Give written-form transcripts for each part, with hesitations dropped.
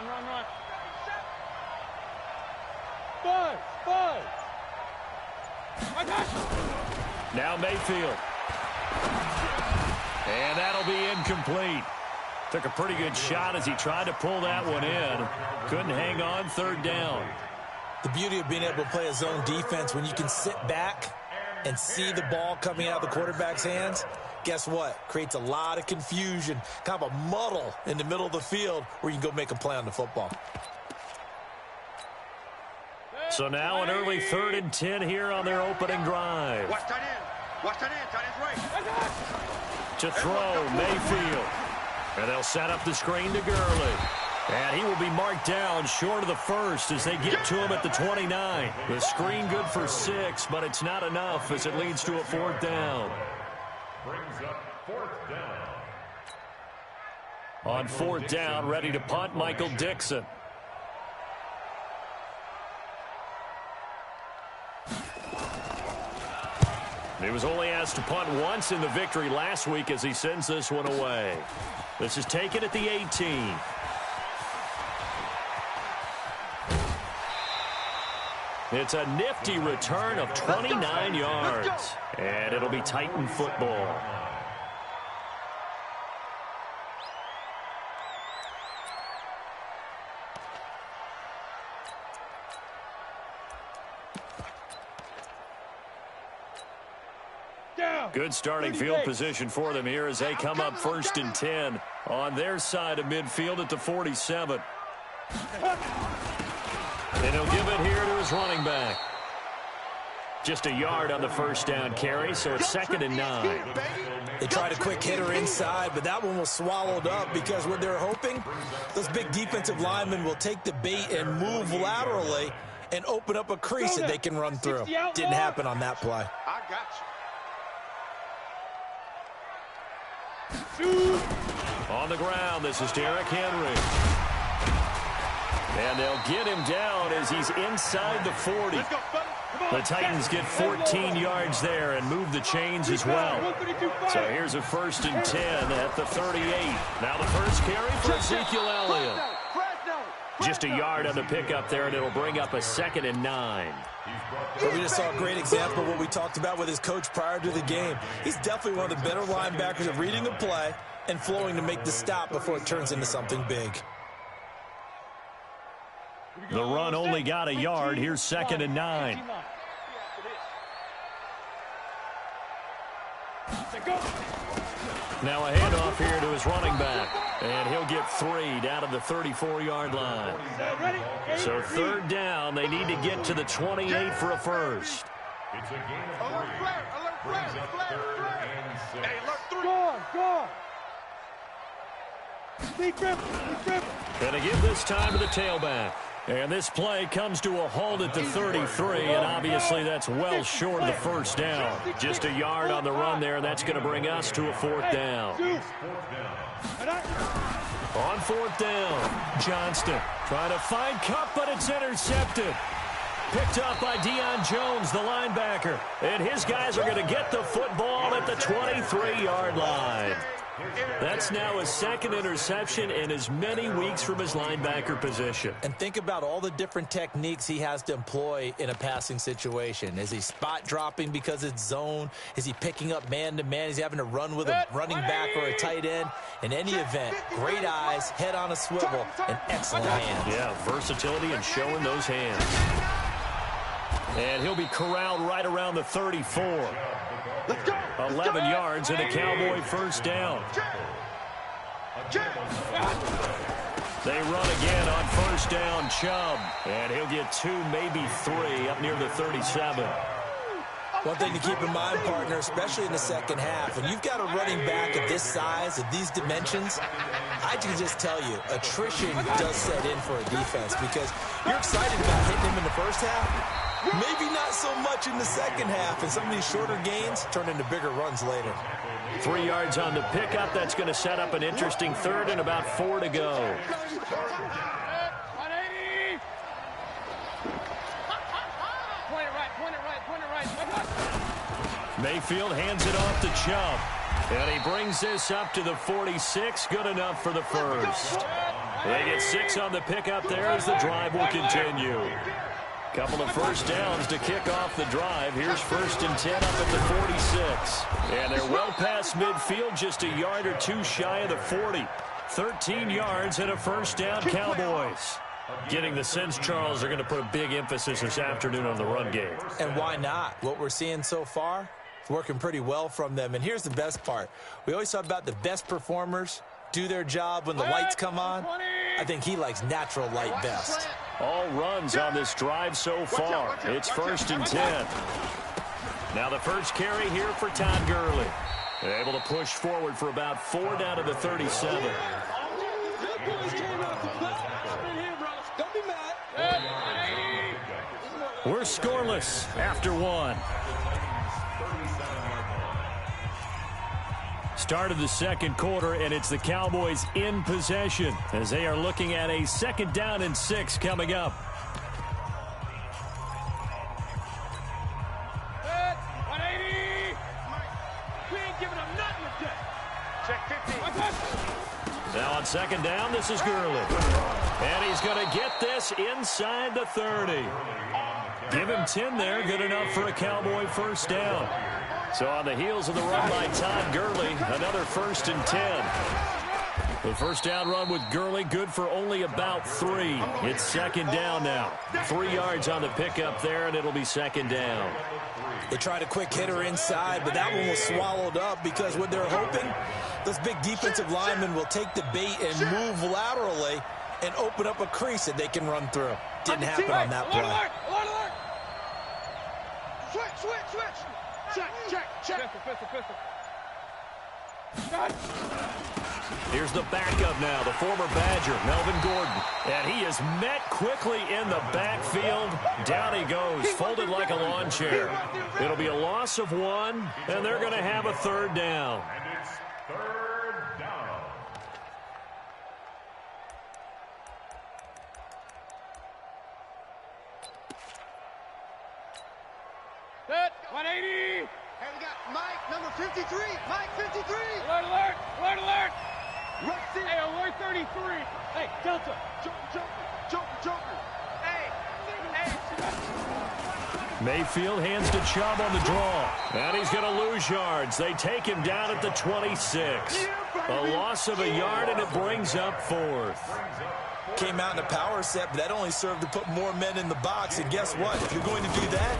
Run. Five. Now Mayfield. And that'll be incomplete. Took a pretty good shot as he tried to pull that one in. Couldn't hang on, third down. The beauty of being able to play a zone defense when you can sit back and see the ball coming out of the quarterback's hands, guess what? Creates a lot of confusion, kind of a muddle in the middle of the field where you can go make a play on the football. So now an early 3rd and 10 here on their opening drive. Watch tight end. Tight end's right. To throw, Mayfield. And they'll set up the screen to Gurley. And he will be marked down short of the first as they get to him at the 29. The screen good for 6, but it's not enough as it leads to a 4th down. Brings up 4th down. On 4th down, ready to punt, Michael Dixon. He was only asked to punt once in the victory last week as he sends this one away. This is taken at the 18. It's a nifty return of 29 yards. And it'll be Titan football. Good starting field position for them here as they come up 1st and 10 on their side of midfield at the 47. And he'll give it here to his running back. Just a yard on the 1st down carry, so it's 2nd and 9. They tried a quick hitter inside, but that one was swallowed up because what they're hoping, those big defensive linemen will take the bait and move laterally and open up a crease that they can run through. Didn't happen on that play. I got you. On the ground, this is Derrick Henry. And they'll get him down as he's inside the 40. The Titans get 14 yards there and move the chains as well. So here's a 1st and 10 at the 38. Now the first carry for Ezekiel Elliott. Just a yard on the pickup there, and it'll bring up a 2nd and 9. But we just saw a great example of what we talked about with his coach prior to the game. He's definitely one of the better linebackers of reading a play and flowing to make the stop before it turns into something big. The run only got a yard. Here's 2nd and 9. Now a handoff here to his running back. And he'll get 3 down to the 34-yard line. So 3rd down, they need to get to the 28 for a first. It's a gain of 3. Brings up 3rd and 6. Hey, alert 3. Go on. And they give this time to the tailback. And this play comes to a halt at the 33, and obviously that's well short of the 1st down. Just a yard on the run there, and that's going to bring us to a 4th down. On 4th down, Johnston trying to find Kupp, but it's intercepted. Picked up by Deion Jones, the linebacker. And his guys are going to get the football at the 23-yard line. That's now his 2nd interception in as many weeks from his linebacker position. And think about all the different techniques he has to employ in a passing situation. Is he spot dropping because it's zone? Is he picking up man-to-man? Is he having to run with a running back or a tight end? In any event, great eyes, head on a swivel, and excellent hands. Yeah, versatility and showing those hands. And he'll be corralled right around the 34. 11 yards and a Cowboy 1st down. They run again on 1st down, Chubb. And he'll get 2, maybe 3 up near the 37. One thing to keep in mind, partner, especially in the second half, when you've got a running back of this size, of these dimensions, I can just tell you, attrition does set in for a defense because you're excited about hitting him in the first half. Maybe not so much in the second half, and some of these shorter gains turn into bigger runs later. 3 yards on the pickup. That's going to set up an interesting 3rd and about 4 to go. 180. Point it right. Mayfield hands it off to Chubb. And he brings this up to the 46. Good enough for the first. They get 6 on the pickup there as the drive will continue. Couple of first downs to kick off the drive. Here's 1st and 10 up at the 46. And they're well past midfield, just a yard or two shy of the 40. 13 yards and a first down, Cowboys. Getting the sense, Charles, they're going to put a big emphasis this afternoon on the run game. And why not? What we're seeing so far, it's working pretty well from them. And here's the best part. We always talk about the best performers do their job when the lights come on. I think he likes natural light best. All runs on this drive so far. It's 1st and 10. Now the first carry here for Todd Gurley. They're able to push forward for about 4 down to the 37. We're scoreless after 1. Start of the second quarter, and it's the Cowboys in possession as they are looking at a 2nd down and 6 coming up. Now on 2nd down, this is Gurley. And he's going to get this inside the 30. Give him 10 there, good enough for a Cowboy first down. So on the heels of the run by Todd Gurley, another 1st and 10. The first down run with Gurley, good for only about 3. It's 2nd down now. 3 yards on the pickup there, and it'll be 2nd down. They tried a quick hitter inside, but that one was swallowed up because what they're hoping, those big defensive linemen will take the bait and move laterally and open up a crease that they can run through. Didn't happen on that play. Switch. Check. Here's the backup now, the former Badger, Melvin Gordon. And he is met quickly in the backfield. Down he goes, folded like a lawn chair. It'll be a loss of 1, and they're going to have a 3rd down. And it's 3rd down. Set, 180. Hey, we got Mike, number 53. Mike, 53. Alert. Hey, alert 33. Hey, Delta. Joker. Hey. Mayfield hands to Chubb on the draw. And he's going to lose yards. They take him down at the 26. A loss of a yard, and it brings up 4th. Came out in a power set, but that only served to put more men in the box. And guess what? If you're going to do that,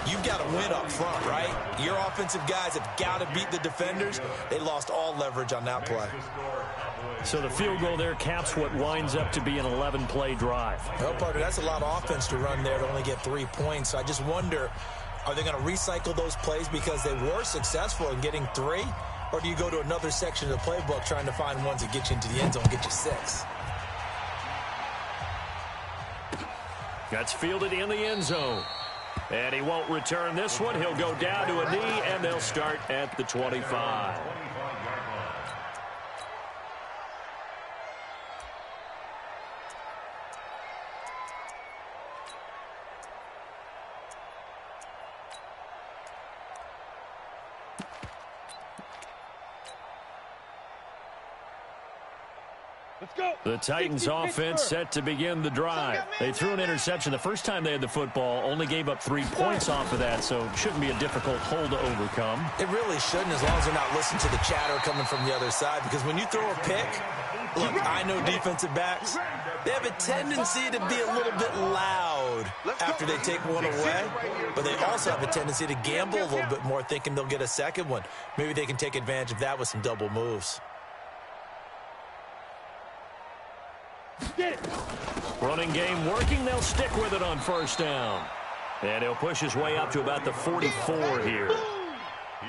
you've got to win up front, right? Your offensive guys have got to beat the defenders. They lost all leverage on that play. So the field goal there caps what winds up to be an 11-play drive. Well, partner, that's a lot of offense to run there to only get 3 points. So I just wonder, are they going to recycle those plays because they were successful in getting 3? Or do you go to another section of the playbook trying to find ones that get you into the end zone and get you 6? That's fielded in the end zone. And he won't return this one. He'll go down to a knee, and they'll start at the 25. Let's go. The Titans offense set to begin the drive. They threw an interception the first time they had the football, only gave up 3 points off of that, so it shouldn't be a difficult hole to overcome. It really shouldn't, as long as they're not listening to the chatter coming from the other side, because when you throw a pick, look, I know defensive backs, they have a tendency to be a little bit loud after they take one away, but they also have a tendency to gamble a little bit more, thinking they'll get a second one. Maybe they can take advantage of that with some double moves. Running game working. They'll stick with it on first down. And he'll push his way up to about the 44 here.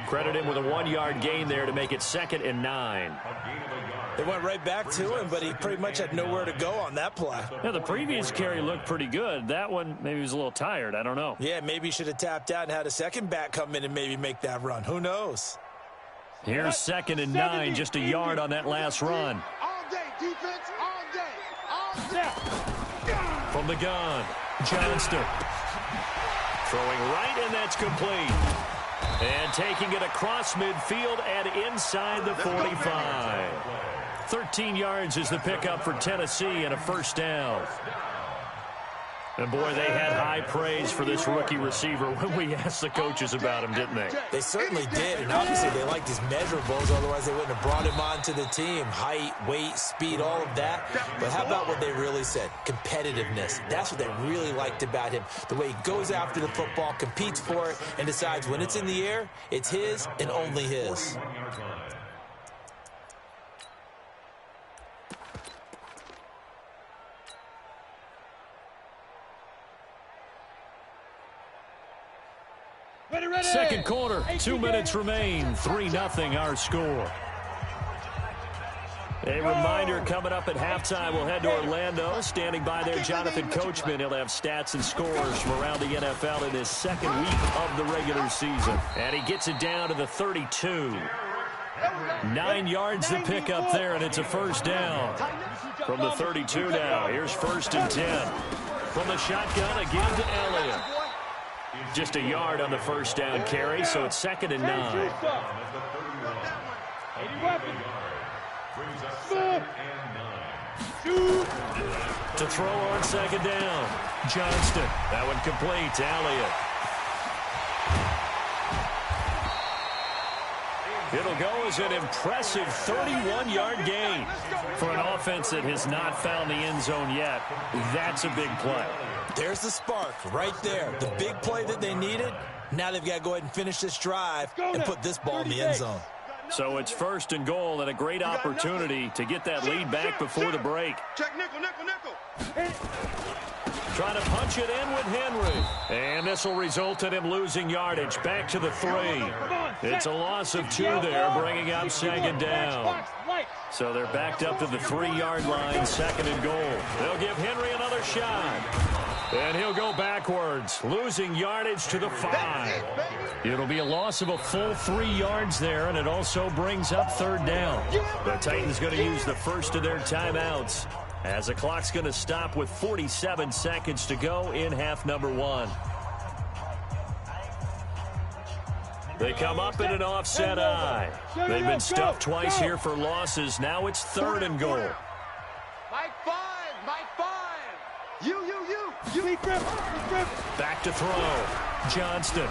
Credit him with a 1-yard gain there to make it 2nd and 9. They went right back to him, but he pretty much had nowhere to go on that play. Yeah, the previous carry looked pretty good. That one, maybe he was a little tired. I don't know. Yeah, maybe he should have tapped out and had a second back come in and maybe make that run. Who knows? Here's 2nd and 9, just a yard on that last run. All day, defense, all day. From the gun, Johnston. Throwing right, and that's complete. And taking it across midfield and inside the 45. 13 yards is the pickup for Tennessee and a first down. And, boy, they had high praise for this rookie receiver when we asked the coaches about him, didn't they? They certainly did, and obviously they liked his measurables. Otherwise, they wouldn't have brought him onto the team. Height, weight, speed, all of that. But how about what they really said? Competitiveness. That's what they really liked about him. The way he goes after the football, competes for it, and decides when it's in the air, it's his and only his. Second quarter, 2 minutes remain, 3-0 our score. A reminder coming up at halftime, we'll head to Orlando. Standing by there, Jonathan Coachman. He'll have stats and scores from around the NFL in his second week of the regular season. And he gets it down to the 32. 9 yards to pick up there, and it's a first down. From the 32 now, here's 1st and 10. From the shotgun, again to Elliott. Just a yard on the first down carry, so it's 2nd and 9. To throw on 2nd down. Johnston. That one complete to Elliott. It'll go as an impressive 31-yard gain. For an offense that has not found the end zone yet, that's a big play. There's the spark right there. The big play that they needed. Now they've got to go ahead and finish this drive and put this ball in the end zone. So it's 1st and goal and a great opportunity to get that lead back before the break. Check nickel, nickel, nickel. Trying to punch it in with Henry. And this will result in him losing yardage. Back to the 3. It's a loss of 2 there, bringing up 2nd down. So they're backed up to the 3-yard line, 2nd and goal. They'll give Henry another shot. And he'll go backwards, losing yardage to the 5. It'll be a loss of a full 3 yards there, and it also brings up 3rd down. The Titans going to use the first of their timeouts, as the clock's going to stop with 47 seconds to go in half number 1. They come up in an offset eye. They've been stuffed twice here for losses. Now it's 3rd and goal. Mike 5, Mike 5. You. Back to throw. Johnston.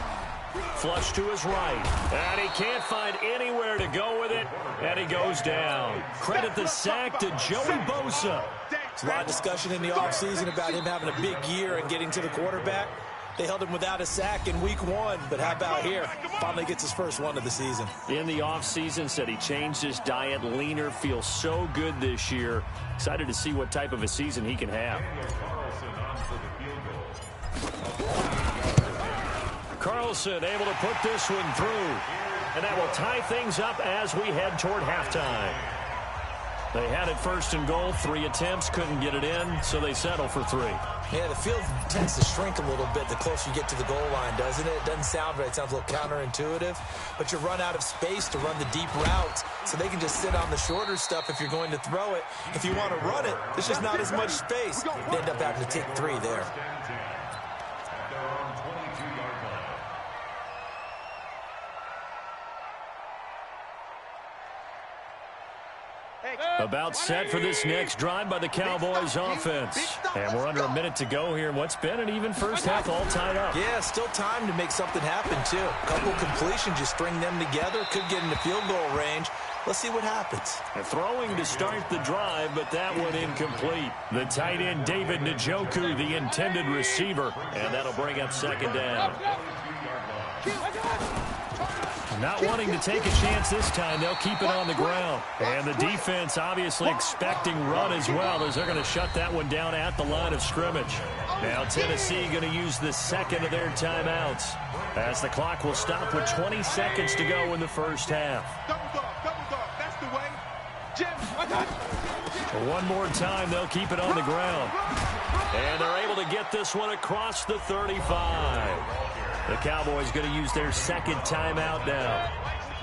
Flush to his right. And he can't find anywhere to go with it. And he goes down. Credit the sack to Joey Bosa. There's a lot of discussion in the offseason about him having a big year and getting to the quarterback. They held him without a sack in week 1, but how about here? Finally gets his first one of the season. In the offseason, said he changed his diet, leaner, feels so good this year. Excited to see what type of a season he can have. Carlson able to put this one through. And that will tie things up as we head toward halftime. They had it 1st and goal, 3 attempts, couldn't get it in, so they settle for 3. Yeah, the field tends to shrink a little bit the closer you get to the goal line, doesn't it? It doesn't sound right. It sounds a little counterintuitive. But you run out of space to run the deep routes, so they can just sit on the shorter stuff if you're going to throw it. If you want to run it, there's just not as much space. They end up having to take 3 there. About set for this next drive by the Cowboys offense. And we're under a minute to go here in what's been an even first half, all tied up. Yeah, still time to make something happen, too. A couple completions, you string them together, could get into field goal range. Let's see what happens. A throwing to start the drive, but that one incomplete. The tight end, David Njoku, the intended receiver. And that'll bring up 2nd down. Not wanting to take a chance this time, they'll keep it on the ground. And the defense obviously expecting run as well, as they're going to shut that one down at the line of scrimmage. Now Tennessee going to use the 2nd of their timeouts, as the clock will stop with 20 seconds to go in the first half. Double dog, that's the way. Jim, One more time, they'll keep it on the ground. And they're able to get this one across the 35. The Cowboys going to use their 2nd timeout now,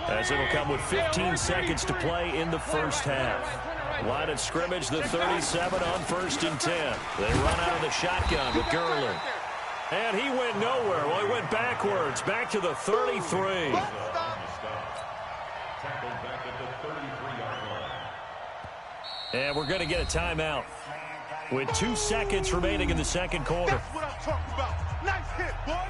as it'll come with 15 seconds to play in the first half. Line of scrimmage, the 37 on 1st and 10. They run out of the shotgun with Gurley. And he went nowhere. Well, he went backwards, back to the 33. And we're going to get a timeout with 2 seconds remaining in the second quarter. That's what I'm talking about. Nice hit, boy.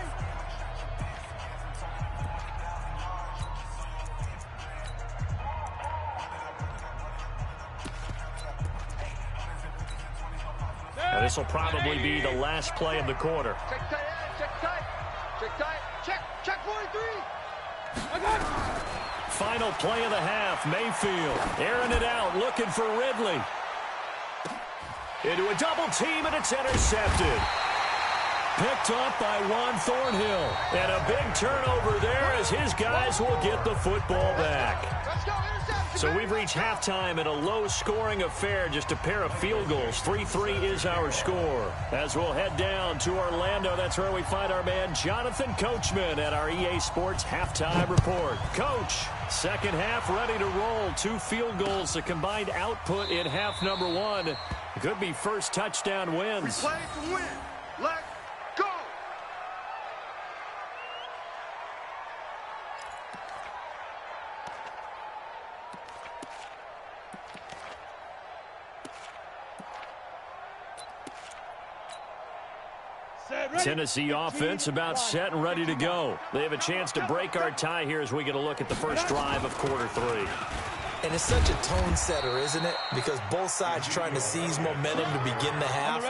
Now, this will probably be the last play of the quarter. Check tight, check tight. Check tight. Check 43. I got it. Final play of the half. Mayfield airing it out, looking for Ridley. Into a double team, and it's intercepted. Picked up by Juan Thornhill. And a big turnover there as his guys will get the football back. Let's go, interception. So we've reached halftime in a low-scoring affair, just a pair of field goals. 3-3 is our score. As we'll head down to Orlando, that's where we find our man Jonathan Coachman at our EA Sports Halftime Report. Coach, second half ready to roll. 2 field goals, the combined output in half number 1. Could be first touchdown wins. Play to win. Let's go. Tennessee offense about set and ready to go. They have a chance to break our tie here as we get a look at the first drive of quarter 3. And it's such a tone setter, isn't it? Because both sides trying to seize momentum to begin the half.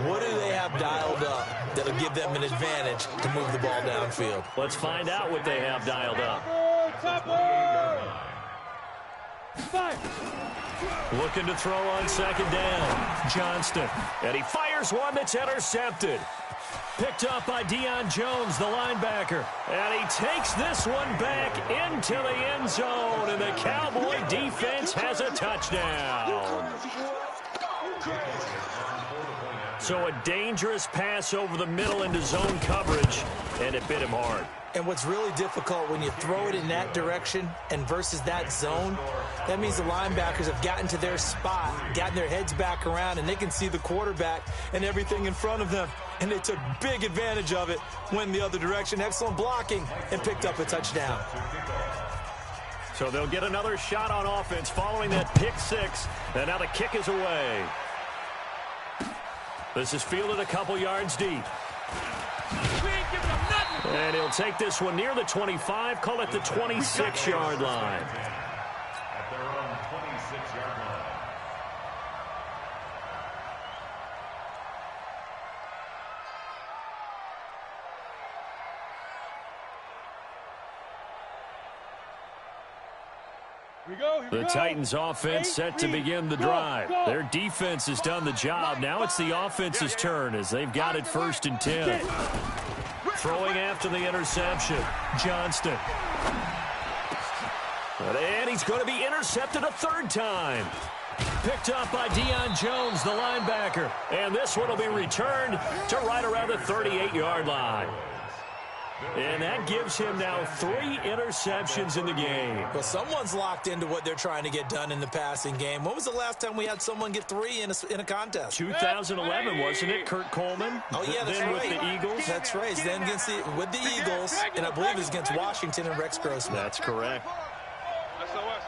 What do they have dialed up that'll give them an advantage to move the ball downfield? Let's find out what they have dialed up. Looking to throw on second down. Johnston. And he fires one that's intercepted. Picked up by Deion Jones, the linebacker. And he takes this one back into the end zone. And the Cowboy defense has a touchdown. So a dangerous pass over the middle into zone coverage. And it bit him hard. And what's really difficult when you throw it in that direction and versus that zone, that means the linebackers have gotten to their spot, gotten their heads back around, and they can see the quarterback and everything in front of them. And they took big advantage of it, went the other direction, excellent blocking, and picked up a touchdown. So they'll get another shot on offense following that pick 6. And now the kick is away. This is fielded a couple yards deep. And he'll take this one near the 25, call it the 26-yard line. At their own 26-yard line. The Titans offense set to begin the drive. Their defense has done the job. Now it's the offense's turn as they've got it 1st and 10. Throwing after the interception. Johnston. And he's going to be intercepted a 3rd time. Picked up by Deion Jones, the linebacker. And this one will be returned to right around the 38-yard line. And that gives him now 3 interceptions in the game. Well, someone's locked into what they're trying to get done in the passing game. When was the last time we had someone get 3 in a contest? 2011, wasn't it? Kurt Coleman. Oh, yeah, that's then right. with the Eagles. That's right. Then with the Eagles, and I believe it was against Washington and Rex Grossman. That's correct. SOS.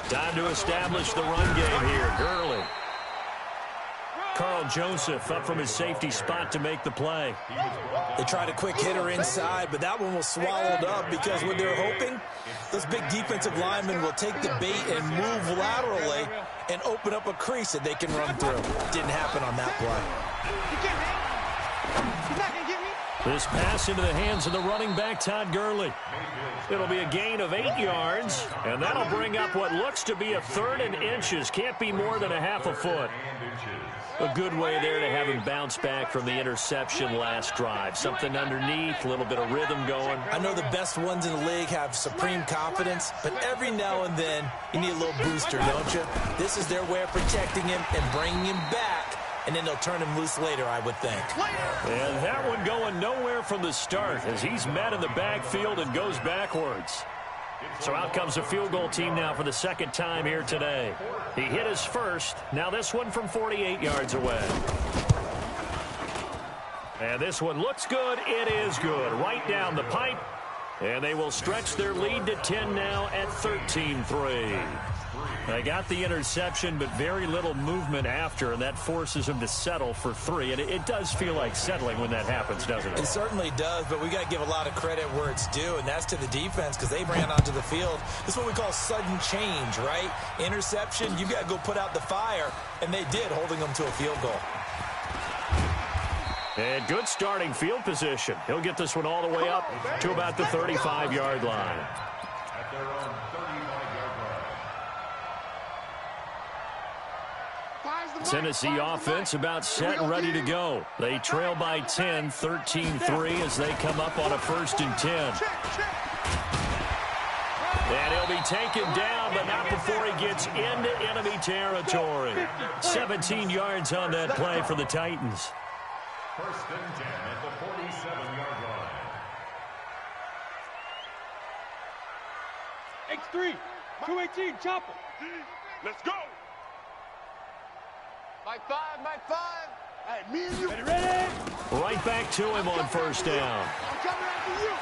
Time to establish the run game here. Gurley. Carl Joseph up from his safety spot to make the play. They tried a quick hitter inside, but that one was swallowed up because what they're hoping, those big defensive linemen will take the bait and move laterally and open up a crease that they can run through. Didn't happen on that play. This pass into the hands of the running back, Todd Gurley. It'll be a gain of 8 yards, and that'll bring up what looks to be a 3rd and inches. Can't be more than a half a foot. A good way there to have him bounce back from the interception last drive. Something underneath, a little bit of rhythm going. I know the best ones in the league have supreme confidence, but every now and then you need a little booster, don't you? This is their way of protecting him and bringing him back, and then they'll turn him loose later, I would think. And that one going nowhere from the start as he's met in the backfield and goes backwards. So out comes the field goal team now for the 2nd time here today. He hit his first. Now this one from 48 yards away. And this one looks good. It is good. Right down the pipe. And they will stretch their lead to 10 now at 13-3. They got the interception, but very little movement after, and that forces them to settle for 3. And it does feel like settling when that happens, doesn't it? It certainly does, but we got to give a lot of credit where it's due, and that's to the defense because they ran onto the field. This is what we call sudden change, right? Interception, you got to go put out the fire, and they did, holding them to a field goal. And good starting field position. He'll get this one all the way up to about the 35-yard line. At their own 35-yard line. Tennessee offense about set and ready to go. They trail by 10, 13-3 as they come up on a 1st and 10. And he'll be taken down, but not before he gets into enemy territory. 17 yards on that play for the Titans. 1st and 10 at the 47-yard line. X3, 218, chopper. Let's go. My 5. Hey, me and you. Ready? Right back to him on 1st down. I'm coming after you.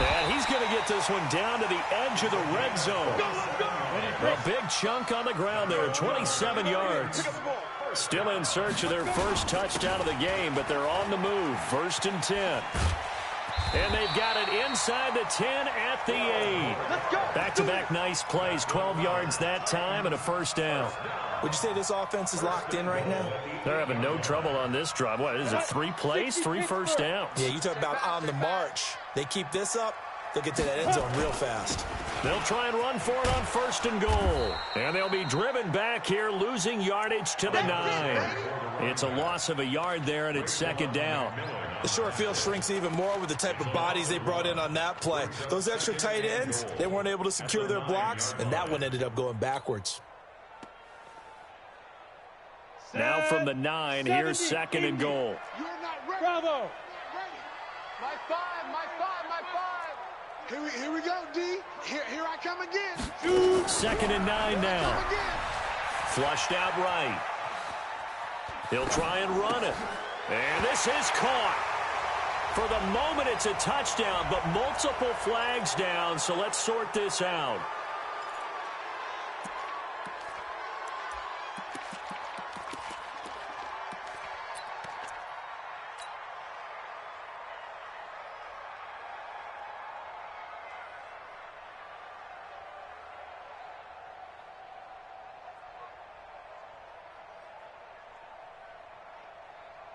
And he's going to get this one down to the edge of the red zone. A big chunk on the ground there, 27 yards. Still in search of their first touchdown of the game, but they're on the move. 1st and 10. And they've got it inside the 10 at the 8. Back-to-back nice plays, 12 yards that time and a 1st down. Would you say this offense is locked in right now? They're having no trouble on this drive. What is it, 3 plays, 3 first downs? Yeah, you talk about on the march. They keep this up, they'll get to that end zone real fast. They'll try and run for it on 1st and goal. And they'll be driven back here, losing yardage to the 9. It's a loss of a yard there, and it's 2nd down. The short field shrinks even more with the type of bodies they brought in on that play. Those extra tight ends, they weren't able to secure their blocks, and that one ended up going backwards. Now from the 9, here's 2nd and goal. You're not ready. Bravo. My 5. Here we go, D. Here I come again. 2nd and 9 now. Flushed out right. He'll try and run it. And this is caught. For the moment, it's a touchdown, but multiple flags down, so let's sort this out.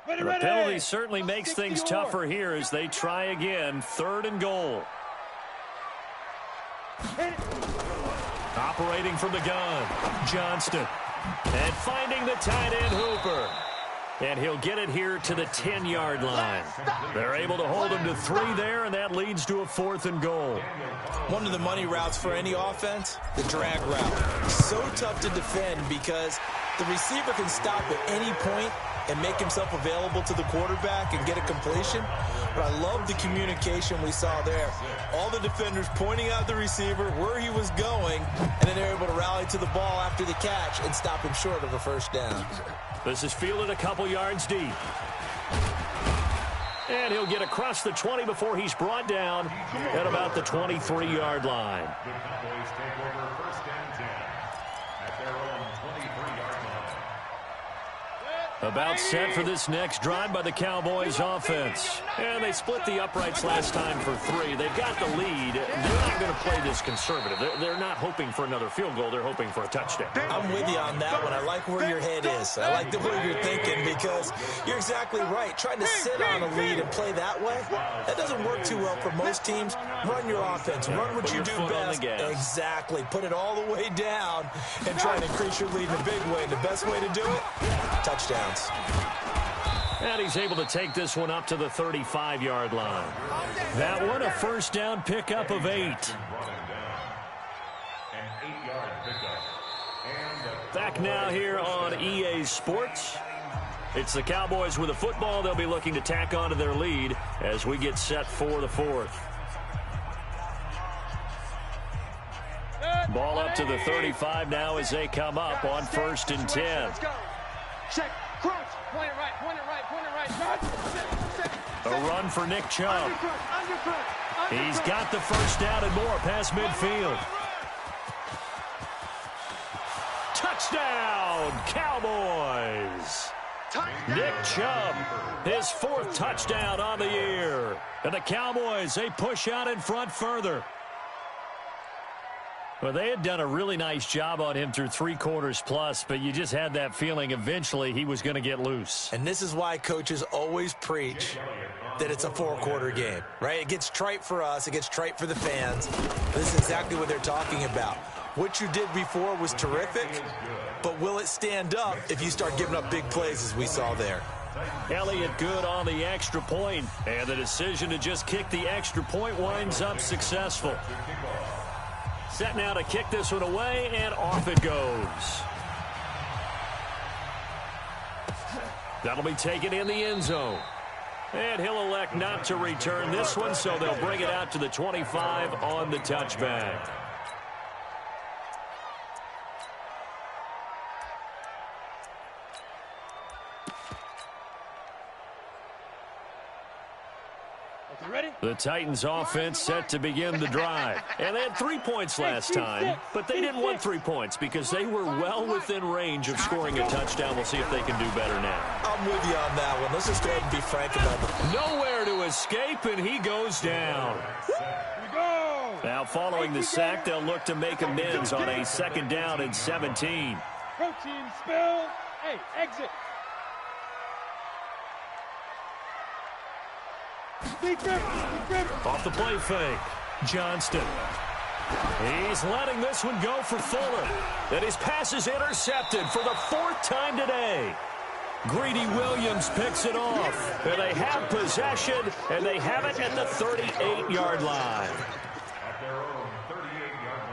The penalty certainly makes things tougher here as they try again. 3rd and goal. Operating from the gun, Johnston. And finding the tight end, Hooper. And he'll get it here to the 10-yard line. They're able to hold him to 3 there, and that leads to a 4th and goal. One of the money routes for any offense, the drag route. So tough to defend because the receiver can stop at any point and make himself available to the quarterback and get a completion. But I love the communication we saw there. All the defenders pointing out the receiver, where he was going, and then they're able to rally to the ball after the catch and stop him short of a 1st down. This is fielded a couple yards deep. And he'll get across the 20 before he's brought down at about the 23-yard line. The Cowboys take over 1st and 10 at their own 23-yard line. About set for this next drive by the Cowboys offense. And they split the uprights last time for 3. They've got the lead. They're not going to play this conservative. They're not hoping for another field goal. They're hoping for a touchdown. I'm with you on that one. I like where your head is. I like the way you're thinking because you're exactly right. Trying to sit on a lead and play that way, that doesn't work too well for most teams. Run your offense. Run what you do best. Exactly. Put it all the way down and try and increase your lead in a big way. And the best way to do it, touchdowns. And he's able to take this one up to the 35-yard line. That one, a 1st down pickup of 8. Back now here on EA Sports. It's the Cowboys with the football. They'll be looking to tack onto their lead as we get set for the 4th. Ball up to the 35 now as they come up on 1st and 10. Check, crunch, point it right, point it right, point it right. A run for Nick Chubb. He's got the first down and more past midfield. Touchdown, Cowboys! Nick Chubb, his 4th touchdown on the year. And the Cowboys, they push out in front further. Well, they had done a really nice job on him through 3 quarters plus, but you just had that feeling eventually he was going to get loose. And this is why coaches always preach that it's a 4-quarter game, right? It gets trite for us. It gets trite for the fans. This is exactly what they're talking about. What you did before was terrific, but will it stand up if you start giving up big plays as we saw there? Elliott good on the extra point, and the decision to just kick the extra point winds up successful. Set now to kick this one away, and off it goes. That'll be taken in the end zone. And he'll elect not to return this one, so they'll bring it out to the 25 on the touchback. The Titans offense set to begin the drive. And they had 3 points last time, but they didn't want 3 points because they were well within range of scoring a touchdown. We'll see if they can do better now. I'm with you on that one. Let's just go ahead and be frank about it. Nowhere to escape, and he goes down. Now following the sack, they'll look to make amends on a 2nd down and 17. Protein spill. Hey, exit. Off the play fake. Johnston. He's letting this one go for Fuller. And his pass is intercepted for the 4th time today. Greedy Williams picks it off. And they have possession, and they have it at the 38-yard line. At their own 38-yard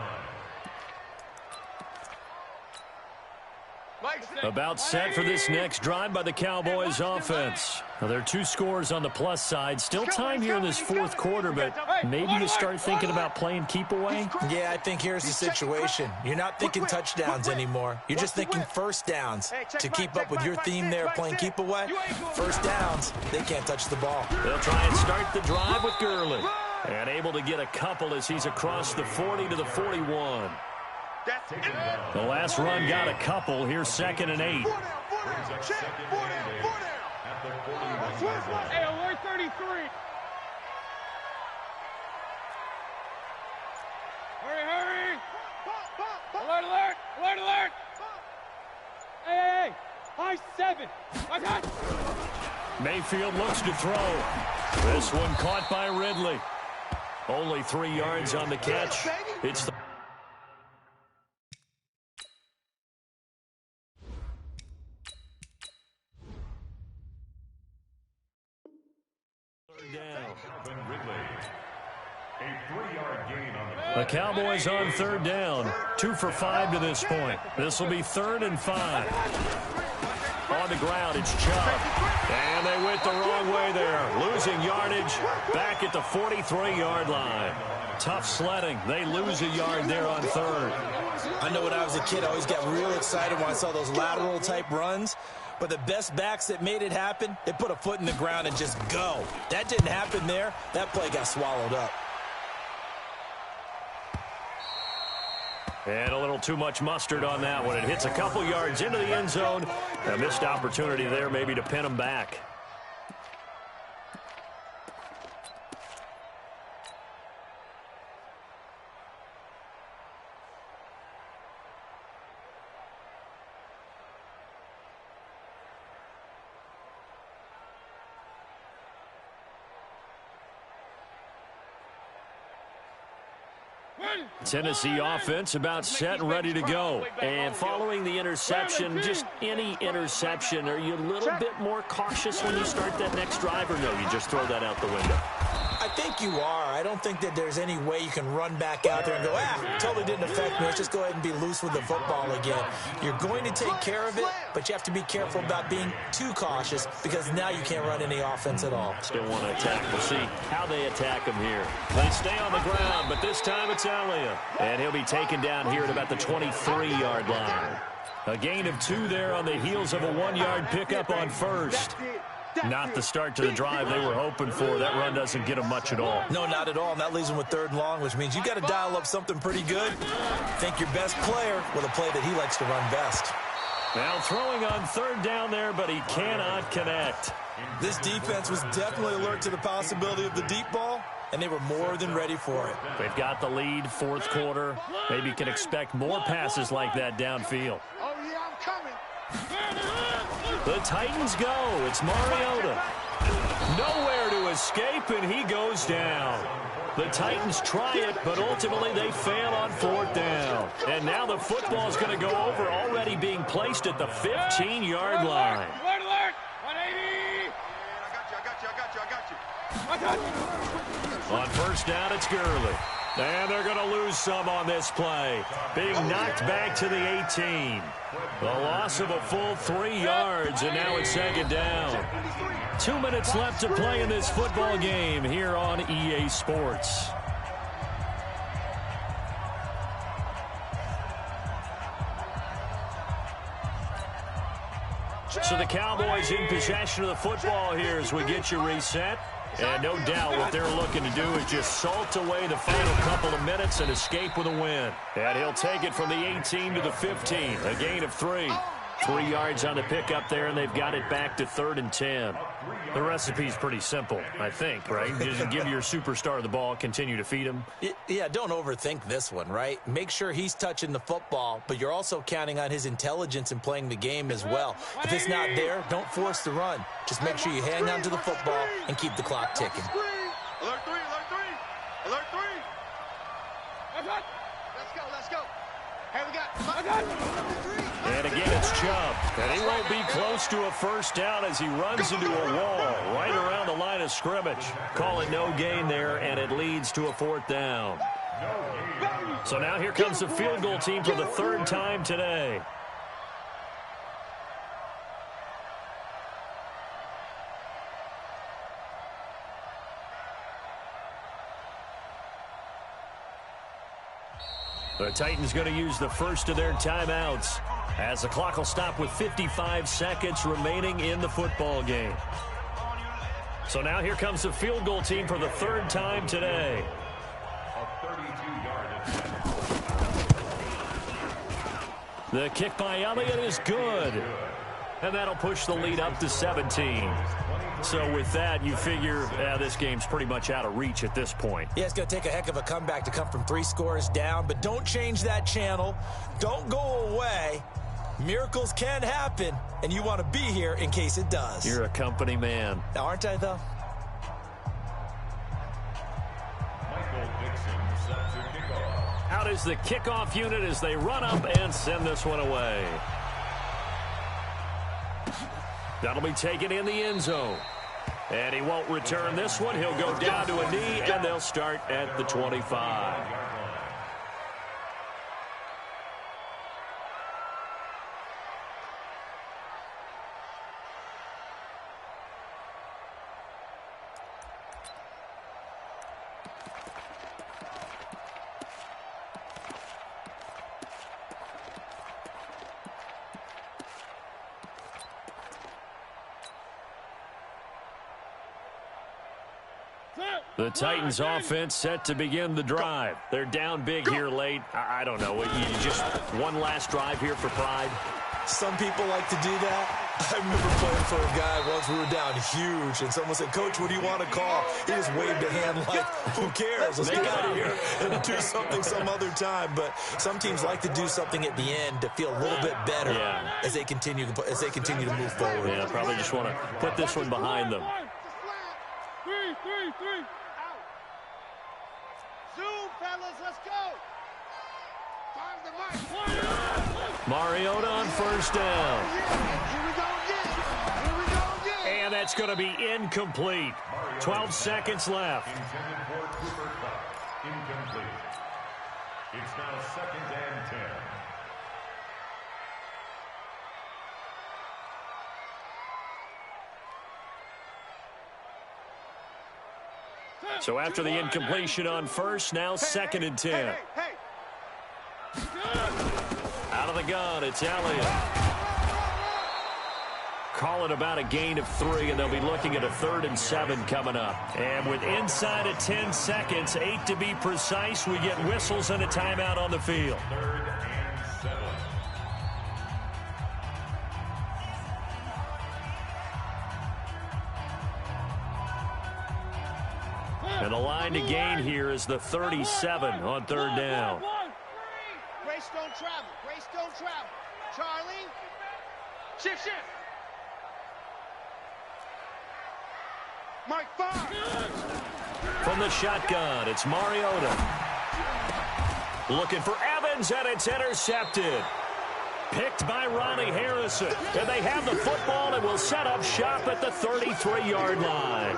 line. About set for this next drive by the Cowboys offense. Now, there are 2 scores on the plus side. Still time here in this 4th quarter, but maybe you start thinking about playing keep away? Yeah, I think here's the situation. You're not thinking touchdowns anymore. You're just thinking first downs. To keep up with your theme there of playing keep away, first downs, they can't touch the ball. They'll try and start the drive with Gurley. And able to get a couple as he's across the 40 to the 41. The last run got a couple. Here's 2nd and 8. Hey, alert 33. Hurry. Alert, alert, alert, alert. Hey, high 7. I got you. Mayfield looks to throw. This one caught by Ridley. Only 3 yards on the catch. It's the The Cowboys on 3rd down. 2 for 5 to this point. This will be 3rd and 5. On the ground, it's Chubb. And they went the wrong way there. Losing yardage back at the 43-yard line. Tough sledding. They lose a yard there on 3rd. I know when I was a kid, I always got real excited when I saw those lateral-type runs. But the best backs that made it happen, they put a foot in the ground and just go. That didn't happen there. That play got swallowed up. And a little too much mustard on that one. It hits a couple yards into the end zone. A missed opportunity there maybe to pin them back. Tennessee offense about set and ready to go. And following the interception, just any interception, are you a little bit more cautious when you start that next drive, or no, you just throw that out the window? I think you are. I don't think that there's any way you can run back out there and go, totally didn't affect me. Let's just go ahead and be loose with the football again. You're going to take care of it, but you have to be careful about being too cautious because now you can't run any offense at all. Still want to attack. We'll see how they attack him here. They stay on the ground, but this time it's Elliott. And he'll be taken down here at about the 23-yard line. A gain of 2 there on the heels of a 1-yard pickup on 1st. Not the start to the drive they were hoping for. That run doesn't get them much at all. No, not at all. And that leaves them with 3rd and long, which means you got to dial up something pretty good. Think your best player with a play that he likes to run best. Now throwing on 3rd down there, but he cannot connect. This defense was definitely alert to the possibility of the deep ball, and they were more than ready for it. They've got the lead, 4th quarter. Maybe you can expect more passes like that downfield. Oh, yeah, I'm coming. The Titans go. It's Mariota. Nowhere to escape, and he goes down. The Titans try it, but ultimately they fail on 4th down. And now the football is going to go over, already being placed at the 15-yard line. Alert, alert. 180. I got you. On 1st down, it's Gurley. And they're going to lose some on this play. Being knocked back to the 18. The loss of a full 3 yards, and now it's 2nd down. 2 minutes left to play in this football game here on EA Sports. So the Cowboys in possession of the football here as we get you reset. And no doubt what they're looking to do is just salt away the final couple of minutes and escape with a win. And he'll take it from the 18 to the 15, a gain of 3. 3 yards on the pickup there, and they've got it back to 3rd and 10. The recipe's pretty simple, I think, right? Just give your superstar the ball, continue to feed him. Yeah, don't overthink this one, right? Make sure he's touching the football, but you're also counting on his intelligence in playing the game as well. If it's not there, don't force the run. Just make sure you hang on to the football and keep the clock ticking. Alert 3, alert 3. Alert 3. Let's go. Hey, we got 3. And again, it's Chubb. And he won't be close to a 1st down as he runs into a wall right around the line of scrimmage. Call it no gain there, and it leads to a 4th down. So now here comes the field goal team for the 3rd time today. The Titans going to use the first of their timeouts as the clock will stop with 55 seconds remaining in the football game. So now here comes the field goal team for the 3rd time today. The kick by Elliott is good. And that'll push the lead up to 17. So with that, you figure this game's pretty much out of reach at this point. Yeah, it's going to take a heck of a comeback to come from 3 scores down, but don't change that channel. Don't go away. Miracles can happen, and you want to be here in case it does. You're a company man. Aren't I, though? Out is the kickoff unit as they run up and send this one away. That'll be taken in the end zone. And he won't return this one. He'll go down to a knee, and they'll start at the 25. The Titans offense set to begin the drive. They're down big here late. I don't know. Just one last drive here for pride. Some people like to do that. I remember playing for a guy once. We were down huge, and someone said, "Coach, what do you want to call?" He just waved a hand like, "Who cares? Let's get out of here and do something some other time." But some teams like to do something at the end to feel a little bit better as they continue to move forward. Yeah, probably just want to put this one behind them. Three. Zoom, fellas, let's go. Find the mic. Mariota on 1st down. Here we go again. And that's going to be incomplete. 12 seconds left. Incomplete. It's now 2nd and 10. So after the incompletion on 1st, now 2nd and 10. Hey. Out of the gun, it's Elliott. call it about a gain of 3, and they'll be looking at a 3rd and 7 coming up. And with inside of 10 seconds, 8 to be precise, we get whistles and a timeout on the field. 3rd and 7. And the line to gain here is the 37 on 3rd down. Grace don't travel. Grace don't travel. Charlie. Shift. Mike, fire. From the shotgun, it's Mariota. Looking for Evans, and it's intercepted. Picked by Ronnie Harrison. And they have the football and will set up shop at the 33-yard line.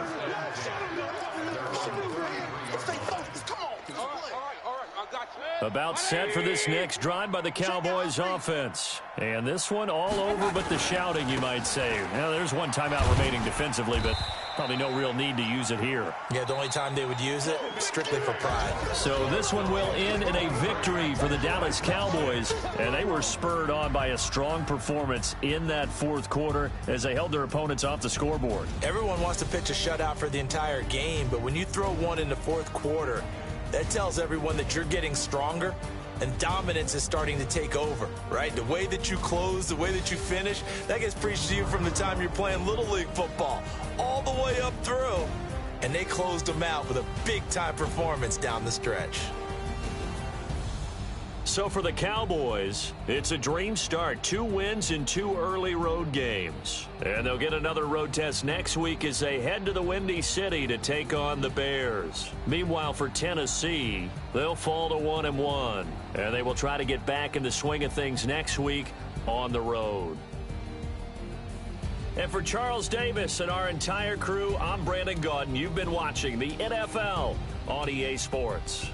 About set for this next drive by the Cowboys offense. And this one all over but the shouting, you might say. Now, there's one timeout remaining defensively, but probably no real need to use it here. Yeah, the only time they would use it, strictly for pride. So this one will end in a victory for the Dallas Cowboys. And they were spurred on by a strong performance in that 4th quarter as they held their opponents off the scoreboard. Everyone wants to pitch a shutout for the entire game, but when you throw one in the 4th quarter, that tells everyone that you're getting stronger and dominance is starting to take over, right? The way that you close, the way that you finish, that gets preached to you from the time you're playing Little League football all the way up through. And they closed them out with a big-time performance down the stretch. So for the Cowboys, it's a dream start. 2 wins in 2 early road games. And they'll get another road test next week as they head to the Windy City to take on the Bears. Meanwhile, for Tennessee, they'll fall to 1-1. And they will try to get back in the swing of things next week on the road. And for Charles Davis and our entire crew, I'm Brandon Gaudin. You've been watching the NFL on EA Sports.